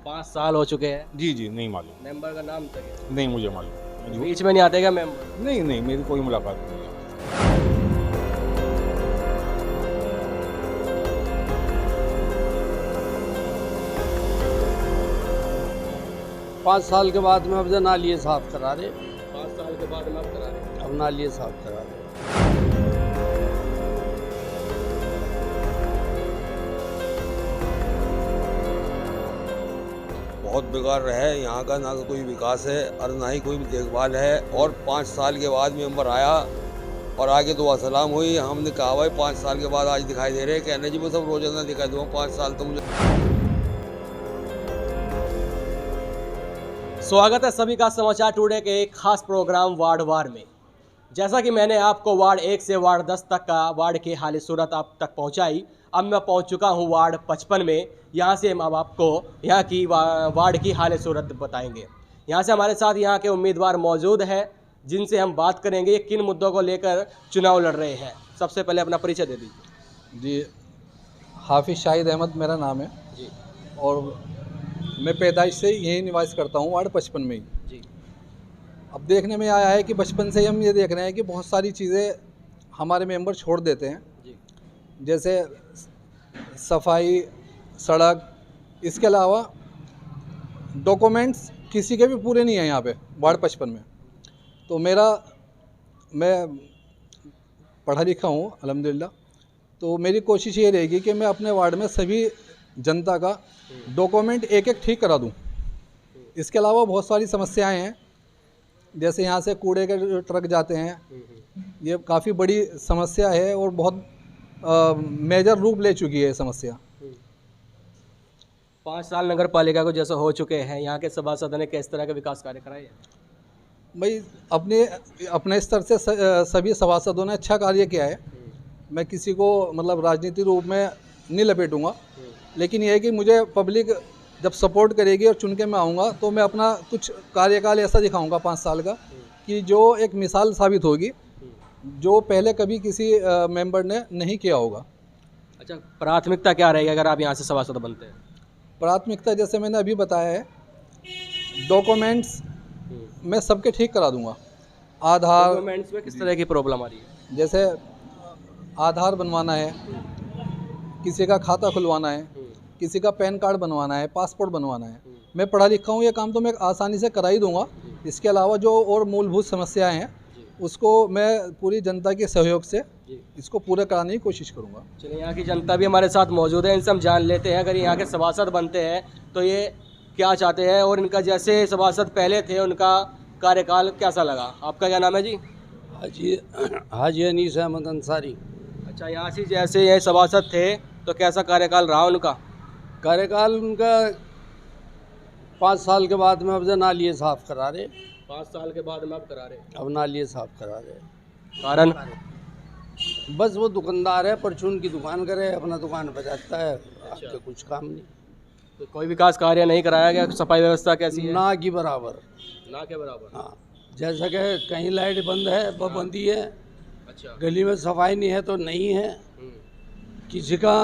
5 साल हो चुके हैं। जी जी नहीं मालूम, मेंबर का नाम तक नहीं मुझे मालूम। बीच में नहीं आते क्या मेंबर? नहीं नहीं मेरी कोई मुलाकात नहीं है। 5 साल के बाद में अब नालिए साफ करा रहे। 5 साल के बाद में आप करा रहे हैं। अब नालिए साफ करा रहे। बहुत बेकार है यहाँ का, ना कोई विकास है और ना ही कोई देखभाल है। और 5 साल के बाद मेंबर आया और आगे दुआ सलाम हुई। हमने कहा भाई 5 साल के बाद आज दिखाई दे रहे हैं, कहने जी वो सब रोजाना दिखाई दूंगा। 5 साल तो मुझे। स्वागत है सभी का समाचार टुडे के एक खास प्रोग्राम वार्ड वार में। जैसा कि मैंने आपको वार्ड 1 से वार्ड 10 तक का वार्ड की हाल सूरत आप तक पहुंचाई, अब मैं पहुंच चुका हूं वार्ड 55 में। यहां से हम अब आपको यहां की वार्ड की हाल सूरत बताएंगे। यहां से हमारे साथ यहां के उम्मीदवार मौजूद हैं जिनसे हम बात करेंगे किन मुद्दों को लेकर चुनाव लड़ रहे हैं। सबसे पहले अपना परिचय दे दीजिए। जी, हाफिज़ शाहिद अहमद मेरा नाम है जी और मैं पैदाइश से यही निवास करता हूँ वार्ड 55 में ही। जी अब देखने में आया है कि बचपन से ही हम ये देख रहे हैं कि बहुत सारी चीज़ें हमारे मेंबर छोड़ देते हैं, जी जैसे सफाई, सड़क, इसके अलावा डॉक्यूमेंट्स किसी के भी पूरे नहीं हैं यहाँ पे वार्ड 55 में। तो मैं पढ़ा लिखा हूँ अल्हम्दुलिल्लाह, तो मेरी कोशिश ये रहेगी कि मैं अपने वार्ड में सभी जनता का डॉक्यूमेंट एक एक ठीक करा दूँ। इसके अलावा बहुत सारी समस्याएं हैं, जैसे यहाँ से कूड़े के जो ट्रक जाते हैं, ये काफ़ी बड़ी समस्या है और बहुत मेजर रूप ले चुकी है ये समस्या। 5 साल नगर पालिका को जैसे हो चुके हैं, यहाँ के सभासद ने किस तरह के विकास कार्य कराए हैं? भाई अपने स्तर से सभी सभासदों ने अच्छा कार्य किया है। मैं किसी को मतलब राजनीतिक रूप में नहीं लपेटूंगा, लेकिन यह है कि मुझे पब्लिक जब सपोर्ट करेगी और चुन के मैं आऊँगा तो मैं अपना कुछ कार्यकाल ऐसा दिखाऊंगा 5 साल का कि जो एक मिसाल साबित होगी, जो पहले कभी किसी मेंबर ने नहीं किया होगा। अच्छा, प्राथमिकता क्या रहेगी अगर आप यहाँ से सभासद बनते हैं? प्राथमिकता जैसे मैंने अभी बताया है, डॉक्यूमेंट्स मैं सबके ठीक करा दूंगा। आधार, डॉक्यूमेंट्स में किस तरह की प्रॉब्लम आ रही है? जैसे आधार बनवाना है, किसी का खाता खुलवाना है, किसी का पैन कार्ड बनवाना है, पासपोर्ट बनवाना है, मैं पढ़ा लिखा हूँ, ये काम तो मैं आसानी से करा ही दूंगा। इसके अलावा जो और मूलभूत समस्याएं हैं उसको मैं पूरी जनता के सहयोग से इसको पूरा कराने की कोशिश करूंगा। चलिए, यहाँ की जनता भी हमारे साथ मौजूद है, इनसे हम जान लेते हैं अगर यहाँ के सभासद बनते हैं तो ये क्या चाहते हैं और इनका जैसे सभासद पहले थे उनका कार्यकाल कैसा लगा। आपका क्या नाम है जी? हाजी अनीस अहमद अंसारी। अच्छा, यहाँ से जैसे ये सभासद थे तो कैसा कार्यकाल रहा उनका? कार्यकाल उनका 5 साल के बाद में अब नालिए साफ करा रहे। 5 साल के बाद में आप करा रहे हैं। अब नालिए साफ करा रहे। कारण? बस वो दुकानदार है, परचून की दुकान करे, अपना दुकान बजाता है, आपके कुछ काम नहीं। तो कोई विकास कार्य नहीं कराया गया? सफाई व्यवस्था कैसी है? ना की बराबर। ना के बराबर। हाँ, जैसा कि कहीं लाइट बंद है वो बंदी है, अच्छा। गली में सफाई नहीं है तो नहीं है। किसी का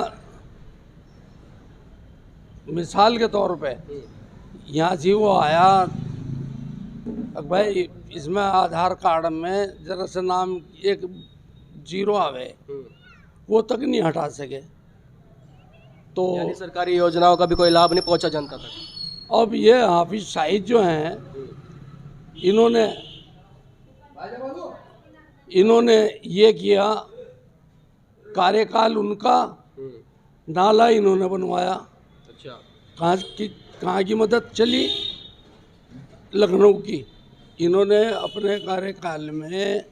मिसाल के तौर पे यहाँ से वो आया, अब भाई इसमें आधार कार्ड में जरा से नाम एक 0 आवे, वो तक नहीं हटा सके। तो यानी सरकारी योजनाओं का भी कोई लाभ नहीं पहुंचा जनता तक। अब ये हाफिज शाहिद जो हैं, इन्होंने ये किया, कार्यकाल उनका, नाला इन्होंने बनवाया। अच्छा। कहाँ की मदद चली? लखनऊ की। इन्होंने अपने कार्यकाल में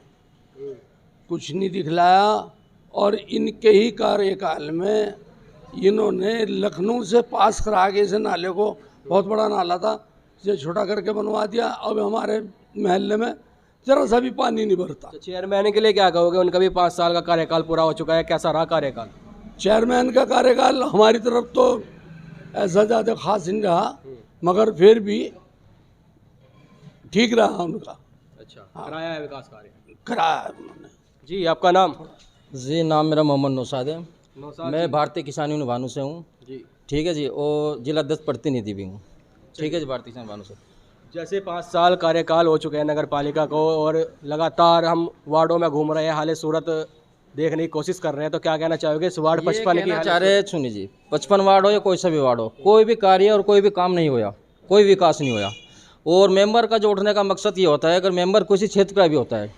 कुछ नहीं दिखलाया और इनके ही कार्यकाल में इन्होंने लखनऊ से पास करा के इसे नाले को, बहुत बड़ा नाला था, इसे छोटा करके बनवा दिया। अब हमारे महल्ले में जरा सा भी पानी नहीं भरता। तो चेयरमैन के लिए क्या कहोगे? उनका भी 5 साल का कार्यकाल पूरा हो चुका है, कैसा रहा कार्यकाल? चेयरमैन का कार्यकाल हमारी तरफ तो ऐसा ज़्यादा खास नहीं रहा, मगर फिर भी ठीक रहा उनका। अच्छा, कराया है विकास कार्य? कराया है उन्होंने। जी, आपका नाम? जी, नाम मेरा मोहम्मद नौशाद है। नौशाद मैं जी। भारतीय किसान यूनियन भानु से हूँ। जी। ठीक है जी, और जिला 10 प्रतिनिधि भी हूँ। ठीक है जी, भारतीय किसान भानु से। जैसे 5 साल कार्यकाल हो चुके हैं नगर पालिका को और लगातार हम वार्डों में घूम रहे हैं, हाल सूरत देखने की कोशिश कर रहे हैं, तो क्या कहना चाहोगे इस वार्ड 55 की चाह रहे सुनिए जी, 55 वार्ड हो या कोई सा भी वार्ड हो, कोई भी कार्य और कोई भी काम नहीं होया, कोई विकास नहीं होया। और मेंबर का जो उठने का मकसद ये होता है, अगर मेंबर किसी क्षेत्र का भी होता है,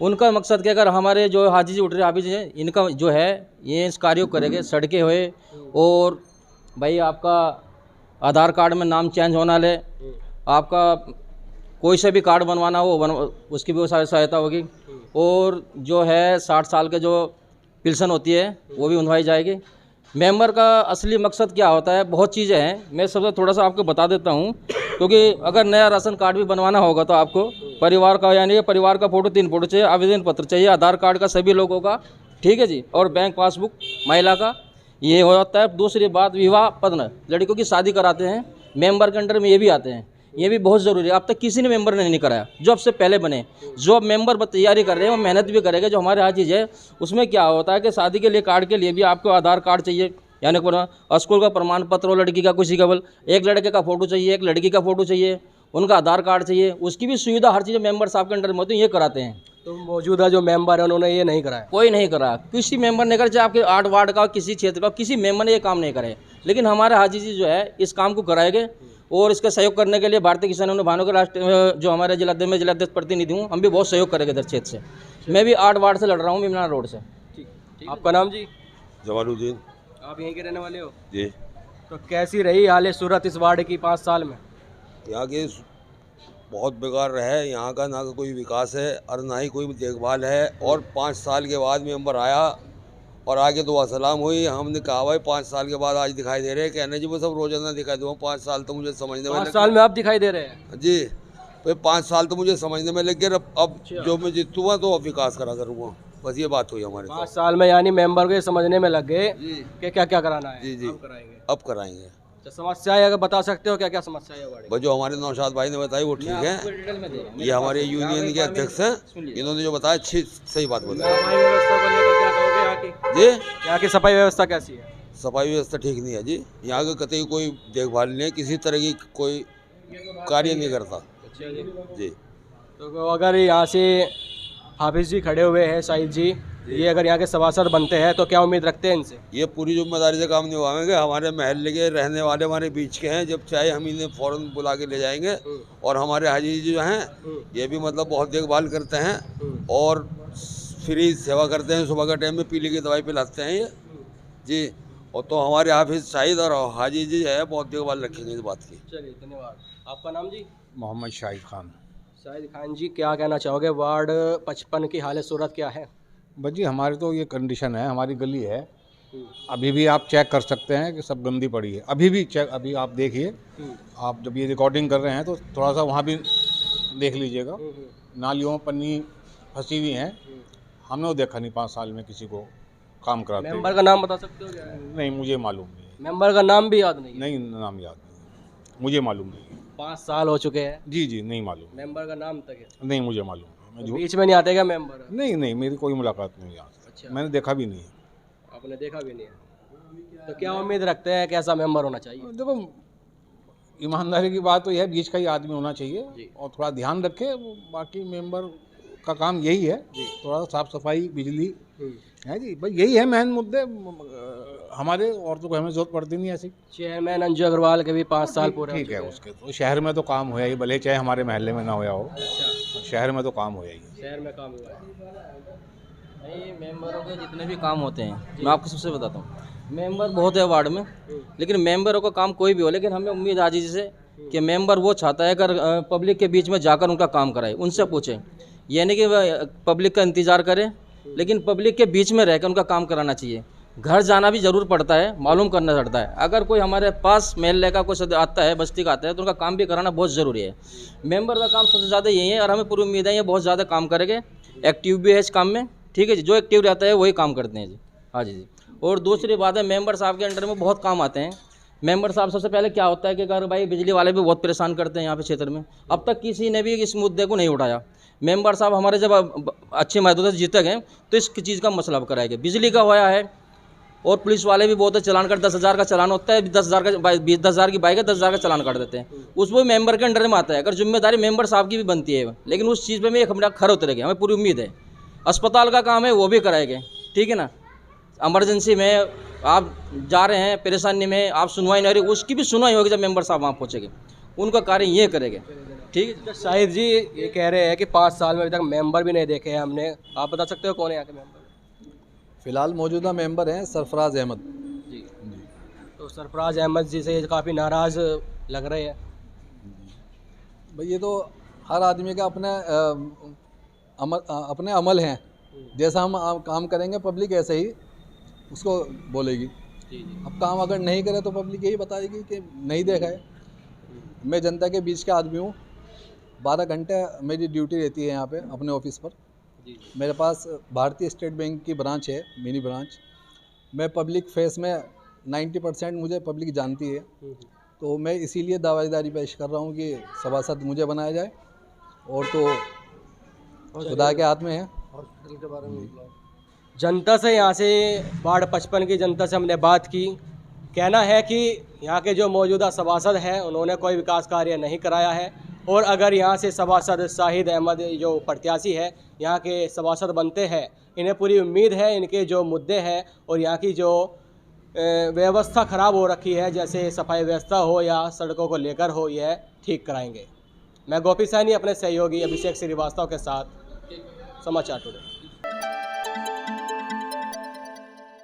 उनका मकसद क्या, अगर हमारे जो हाजी जी उठ रहे हाफिज हैं, इनका जो है ये इस कार्यों करेंगे, सड़कें हुए और भाई आपका आधार कार्ड में नाम चेंज होना ले, आपका कोई से भी कार्ड बनवाना हो उसकी भी वो सहायता होगी। और जो है 60 साल के जो पेंशन होती है वो भी उन्वाई जाएगी। मेंबर का असली मकसद क्या होता है, बहुत चीज़ें हैं, मैं सबसे थोड़ा सा आपको बता देता हूँ। क्योंकि अगर नया राशन कार्ड भी बनवाना होगा तो आपको परिवार का, यानी परिवार का फ़ोटो 3 फ़ोटो चाहिए, आवेदन पत्र चाहिए, आधार कार्ड का सभी लोगों का, ठीक है जी, और बैंक पासबुक महिला का ये हो जाता है। दूसरी बात, विवाह पत्र, लड़कियों की शादी कराते हैं, मेंबर के अंडर में ये भी आते हैं, ये भी बहुत ज़रूरी है। अब तक किसी ने मेंबर ने नहीं कराया, जो अब से पहले बने, जो अब मेंबर तैयारी कर रहे हैं वो मेहनत भी करेंगे। जो हमारे यहाँ चीज़ है उसमें क्या होता है कि शादी के लिए कार्ड के लिए भी आपको आधार कार्ड चाहिए, यानी स्कूल का प्रमाण पत्र हो, लड़की का किसी का, एक लड़के का फ़ोटो चाहिए, एक लड़की का फ़ोटो चाहिए, उनका आधार कार्ड चाहिए, उसकी भी सुविधा हर चीज़ मेंबर साहब के अंडर में होती है, ये कराते हैं। तो मौजूदा जो मेंबर है उन्होंने ये नहीं कराया, कोई नहीं करा, किसी मेंबर ने करा, चाहे आपके 8 वार्ड का किसी क्षेत्र का किसी मेंबर ने ये काम नहीं करे। लेकिन हमारे हाजी जी जो है इस काम को कराएंगे और इसका सहयोग करने के लिए भारतीय किसान भानु के राष्ट्र जो हमारे जिलाध्यक्ष प्रतिनिधि हूँ, हम भी बहुत सहयोग करेंगे इधर क्षेत्र से। मैं भी 8 वार्ड से लड़ रहा हूँ, मिमना रोड से। आपका नाम जी? जमालुद्दीन। आप यहीं के रहने वाले हो जी। तो कैसी रही हाल सूरत इस वार्ड की 5 साल में? यहाँ के बहुत बेकार है, यहाँ का ना कोई विकास है और ना ही कोई देखभाल है। और 5 साल के बाद मेंबर आया और आगे दुआ सलाम हुई। हमने कहा भाई 5 साल के बाद आज दिखाई दे रहे हैं, कहने जी वो सब रोजाना दिखाई दूँ। 5 साल तो मुझे समझने में 5 साल में आप दिखाई दे रहे हैं जी, तो 5 साल तो मुझे समझने में लग गया। अब जो मैं जीतूँगा तो अब विकास करा करूँगा, बस ये बात हुई हमारे। 5 साल में यानी मेंबर को ये समझने में लग गए कि क्या क्या कराना है। जी जी, अब कराएंगे। तो समस्याएं अगर बता सकते हो क्या क्या समस्या है वार्ड बस जो हमारे नौशाद भाई ने बताई वो ठीक है, ये हमारे यूनियन के अध्यक्ष हैं, इन्होंने जो बताया अच्छी सही बात बताई। सफाई व्यवस्था को लेकर क्या कहोगे यहाँ की? जी, यहाँ की सफाई व्यवस्था कैसी है? सफाई व्यवस्था ठीक नहीं है जी, यहाँ का कतई कोई देखभाल नहीं है, किसी तरह की कोई कार्य नहीं करता जी। तो अगर यहाँ से हाफिज जी खड़े हुए हैं, शाहिद जी, ये अगर यहाँ के सभासद बनते हैं तो क्या उम्मीद रखते हैं इनसे? ये पूरी जिम्मेदारी से काम निभाएंगे, हमारे महल्ले के रहने वाले हमारे बीच के हैं, जब चाहे हम इन्हें फ़ौरन बुला के ले जाएंगे। और हमारे हाजी जी जो हैं ये भी मतलब बहुत देखभाल करते हैं और फ्री सेवा करते हैं, सुबह के टाइम में पीली की दवाई पिलाते हैं ये जी। और तो हमारे हाफिज शाहिद और हाजी जी है बहुत देखभाल रखेंगे इस बात की। चलिए धन्यवाद। आपका नाम जी? मोहम्मद शाहिद खान। शाहिद खान जी, क्या कहना चाहोगे वार्ड 55 की हालत सूरत क्या है? बस जी हमारी तो ये कंडीशन है, हमारी गली है, अभी भी आप चेक कर सकते हैं कि सब गंदी पड़ी है, अभी भी चेक, अभी आप देखिए, आप जब ये रिकॉर्डिंग कर रहे हैं तो थोड़ा सा वहाँ भी देख लीजिएगा, नालियों में पन्नी फंसी हुई हैं, हमने वो देखा नहीं 5 साल में किसी को काम कराते। मेंबर का नाम बता सकते हो क्या? नहीं, मुझे मालूम नहीं है। मेंबर का नाम भी याद नहीं है? नहीं, नाम याद नहीं, मुझे मालूम नहीं है। 5 साल हो चुके हैं, जी जी, नहीं मालूम, मेंबर का नाम तक है? नहीं मुझे मालूम है। मैं झूठ, बीच में नहीं आते क्या मेंबर? नहीं नहीं, मेरी कोई मुलाकात नहीं आज तक। अच्छा। मैंने देखा भी नहीं है। आपने देखा भी नहीं है, तो क्या उम्मीद रखते हैं कैसा मेंबर होना चाहिए? देखो, ईमानदारी की बात तो यह है, बीच का ही आदमी होना चाहिए और थोड़ा ध्यान रखे। बाकी मेंबर का काम यही है, थोड़ा साफ सफाई, बिजली है जी, बस यही है मेन मुद्दे हमारे, और तो हमें जरूरत पड़ती नहीं ऐसी। चेयरमैन अंजू अग्रवाल के भी 5 साल पूरे हो ठीक है, चुके हैं। उसके तो शहर में तो काम होया ही, भले चाहे हमारे महल्ले में ना होया हो, अच्छा, शहर में तो काम होया ही। शहर में काम हुआ है। नहीं, मेंबरों के जितने भी काम होते हैं मैं आपको सबसे बताता हूँ, मेंबर बहुत है वार्ड में, लेकिन मेंबरों का काम कोई भी हो, लेकिन हमें उम्मीद आज से कि मेंबर वो चाहता है अगर पब्लिक के बीच में जाकर उनका काम कराए, उनसे पूछे, यानी कि पब्लिक का इंतज़ार करें, लेकिन पब्लिक के बीच में रहकर उनका काम कराना चाहिए। घर जाना भी ज़रूर पड़ता है, मालूम करना पड़ता है। अगर कोई हमारे पास महल्ले का कोई आता है, बस्ती का आता है, तो उनका काम भी कराना बहुत ज़रूरी है। मेंबर का काम सबसे ज़्यादा यही है और हमें पूरी उम्मीद है ये बहुत ज़्यादा काम करेंगे, एक्टिव भी है इस काम में, ठीक है जी, जो एक्टिव रहता है वही काम करते हैं जी। हाँ जी जी। और दूसरी बात है, मेंबर साहब के अंडर में बहुत काम आते हैं। मेंबर साहब सबसे पहले क्या होता है कि अगर भाई बिजली वाले भी बहुत परेशान करते हैं यहाँ पे क्षेत्र में, अब तक किसी ने भी इस मुद्दे को नहीं उठाया। मेंबर साहब हमारे जब अच्छे महदूद से जीते गए तो इस चीज़ का मसला अब कराएंगे। बिजली का होया है, और पुलिस वाले भी बहुत चलान कर 10,000 का चलान होता है, 10,000 की बाइक है, 10,000 का चलान कर देते हैं। उसमें मेंबर के अंडर में आता है। अगर जिम्मेदारी मेंबर साहब की भी बनती है, लेकिन उस चीज़ पे में हमारा खरा उतरेंगे, हमें पूरी उम्मीद है। अस्पताल का काम है वो भी कराएंगे, ठीक है ना। इमरजेंसी में आप जा रहे हैं, परेशानी में आप सुनवाई नहीं हो रही, उसकी भी सुनवाई होगी जब मेंबर साहब वहाँ पहुँचेंगे, उनका कार्य ये करेंगे, ठीक है। शाहिद जी ये कह रहे हैं कि 5 साल में अभी तक मेंबर भी नहीं देखे हैं हमने, आप बता सकते हो कौन है यहाँ के मेंबर? फ़िलहाल मौजूदा मेंबर हैं सरफराज अहमद जी। तो सरफराज अहमद जी से काफ़ी नाराज़ लग रहे हैं। भाई। ये तो हर आदमी का अपने अमल हैं। जैसा हम काम करेंगे पब्लिक ऐसे ही उसको बोलेगी। अब काम अगर नहीं करे तो पब्लिक यही बताएगी कि नहीं देखा है। मैं जनता के बीच का आदमी हूँ। 12 घंटे मेरी ड्यूटी रहती है यहाँ पे अपने ऑफिस पर। मेरे पास भारतीय स्टेट बैंक की ब्रांच है, मिनी ब्रांच। मैं पब्लिक फेस में 90% मुझे पब्लिक जानती है, तो मैं इसीलिए दावेदारी पेश कर रहा हूँ कि सभासद मुझे बनाया जाए। और तो खुदा के हाथ में है। हॉस्पिटल के बारे में जनता से, यहाँ से वार्ड 55 की जनता से हमने बात की। कहना है कि यहाँ के जो मौजूदा सभासद हैं उन्होंने कोई विकास कार्य नहीं कराया है, और अगर यहाँ से सभासद शाहिद अहमद जो प्रत्याशी है यहाँ के सभासद बनते हैं, इन्हें पूरी उम्मीद है इनके जो मुद्दे हैं और यहाँ की जो व्यवस्था ख़राब हो रखी है, जैसे सफाई व्यवस्था हो या सड़कों को लेकर हो, यह ठीक कराएंगे। मैं गोपी सैनी अपने सहयोगी अभिषेक श्रीवास्तव के साथ, समाचार टुडे।